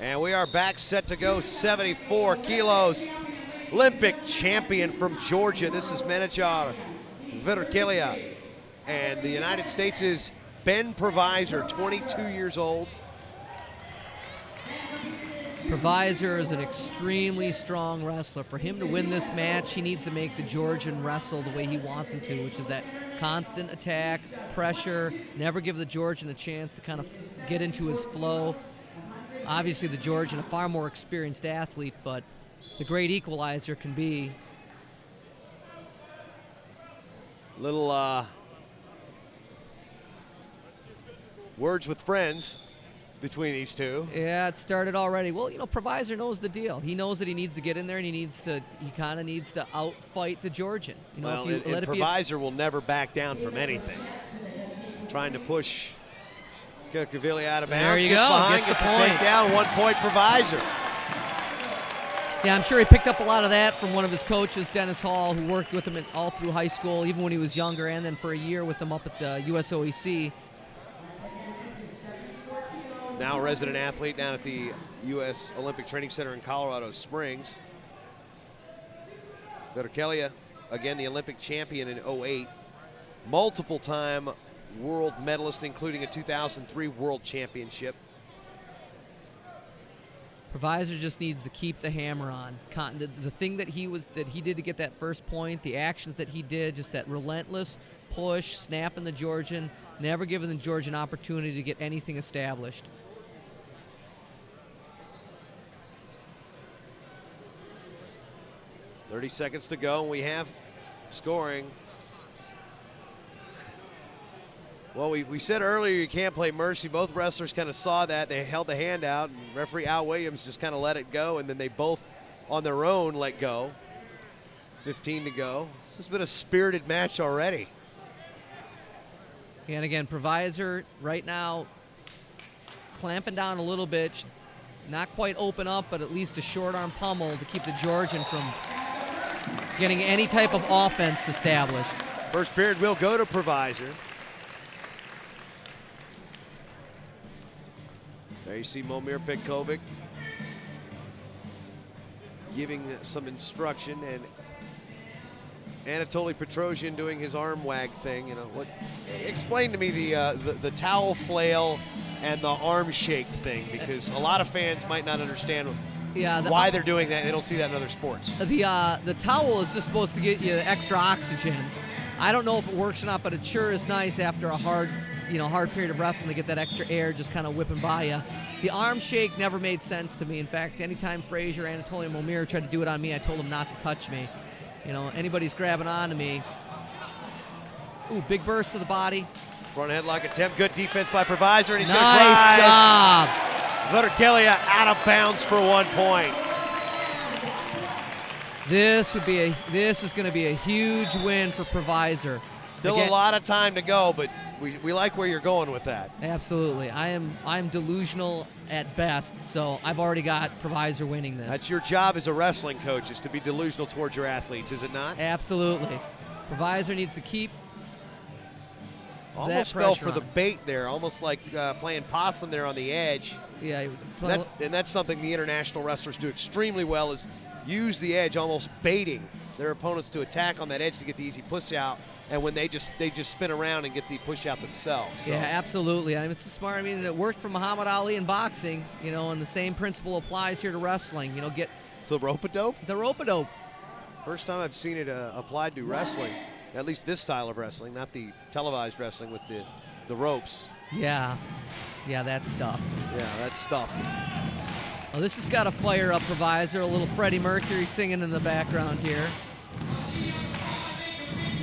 And we are back, set to go, 74 kilos. Olympic champion from Georgia. This is Manuchar Kvirkelia. And the United States is Ben Provisor, 22 years old. Provisor is an extremely strong wrestler. For him to win this match, he needs to make the Georgian wrestle the way he wants him to, which is that constant attack, pressure, never give the Georgian a chance to kind of get into his flow. Obviously, the Georgian, a far more experienced athlete, but the great equalizer can be. Little words with friends between these two. Yeah, it started already. Well, you know, Provisor knows the deal. He knows that he needs to get in there, and he kind of needs to outfight the Georgian. You know, Well, and Provisor will never back down from anything. Trying to push Kvirkelia out of bounds. There you gets go. Behind, Gets gets the a point. takedown, 1 point Provisor. Yeah, I'm sure he picked up a lot of that from one of his coaches, Dennis Hall, who worked with him all through high school, even when he was younger, and then for a year with him up at the USOEC. Now a resident athlete down at the U.S. Olympic Training Center in Colorado Springs. Kvirkelia, again, the Olympic champion in '08. Multiple-time world medalist, including a 2003 World Championship. Provisor just needs to keep the hammer on. The thing that he did to get that first point, the actions that he did, just that relentless push, snapping the Georgian, never giving the Georgian opportunity to get anything established. .30 seconds to go, and we have scoring. Well, we said earlier you can't play mercy. Both wrestlers kind of saw that. They held the hand out, and referee Al Williams just kind of let it go, and then they both, on their own, let go. 15 to go. This has been a spirited match already. And again, Provisor right now clamping down a little bit. Not quite open up, but at least a short arm pummel to keep the Georgian from getting any type of offense established. First period will go to Provisor. There you see Manuchar Kvirkelia giving some instruction, and Anatoly Petrosian doing his arm wag thing. You know, explain to me the towel flail and the arm shake thing, because a lot of fans might not understand why they're doing that. They don't see that in other sports. The towel is just supposed to get you extra oxygen. I don't know if it works or not, but it sure is nice after a hard period of wrestling to get that extra air just kind of whipping by you. The arm shake never made sense to me. In fact, anytime Frazier, Anatoly, and Manuchar tried to do it on me, I told them not to touch me. You know, anybody's grabbing onto me. Ooh, big burst to the body. Front headlock attempt, good defense by Provisor, and he's nice going to drive. job. Kvirkelia out of bounds for 1 point. This is going to be a huge win for Provisor. Still a lot of time to go, but we like where you're going with that. Absolutely. I'm delusional at best, so I've already got Provisor winning this. That's your job as a wrestling coach, is to be delusional towards your athletes, is it not? Absolutely. Provisor needs to keep almost fell for the bait there, almost like playing possum there on the edge. Yeah. And that's something the international wrestlers do extremely well, is use the edge, almost baiting their opponents to attack on that edge to get the easy push out, and when they just spin around and get the push out themselves. So. Yeah, absolutely. I mean, it's smart. I mean, it worked for Muhammad Ali in boxing, you know, and the same principle applies here to wrestling. You know, get the rope-a-dope? The rope-a-dope. First time I've seen it applied to wrestling, at least this style of wrestling, not the televised wrestling with the ropes. Yeah, that stuff. Yeah, that stuff. Well, this has got to fire up Provisor. A little Freddie Mercury singing in the background here.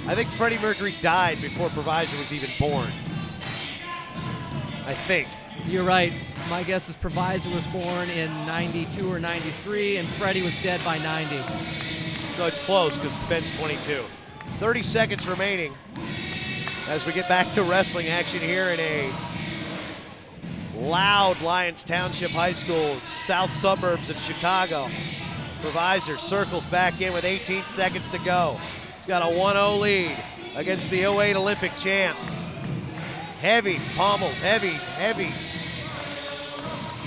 I think Freddie Mercury died before Provisor was even born. I think. You're right. My guess is Provisor was born in 92 or 93, and Freddie was dead by 90. So it's close because Ben's 22. 30 seconds remaining as we get back to wrestling action here in a loud Lyons Township High School, south suburbs of Chicago. Provisor circles back in with 18 seconds to go. He's got a 1-0 lead against the '08 Olympic champ. Heavy pommels, heavy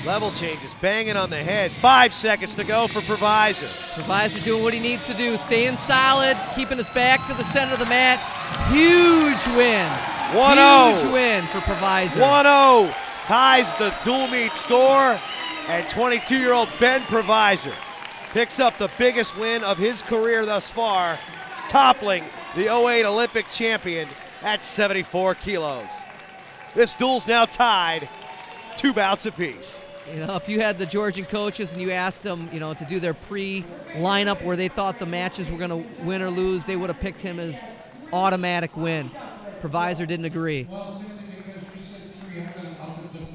Level changes, banging on the head. 5 seconds to go for Provisor. Provisor doing what he needs to do, staying solid, keeping his back to the center of the mat. Huge win. 1-0. Huge win for Provisor. 1-0 ties the dual meet score, and 22-year-old Ben Provisor picks up the biggest win of his career thus far, toppling the 08 Olympic champion at 74 kilos. This duel's now tied 2 bouts apiece. You know, if you had the Georgian coaches and you asked them, you know, to do their pre-lineup where they thought the matches were going to win or lose, they would have picked him as automatic win. Provisor didn't agree.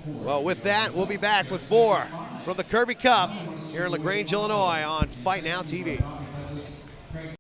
Well, with that, we'll be back with more from the Curby Cup here in LaGrange, Illinois on Fight Now TV.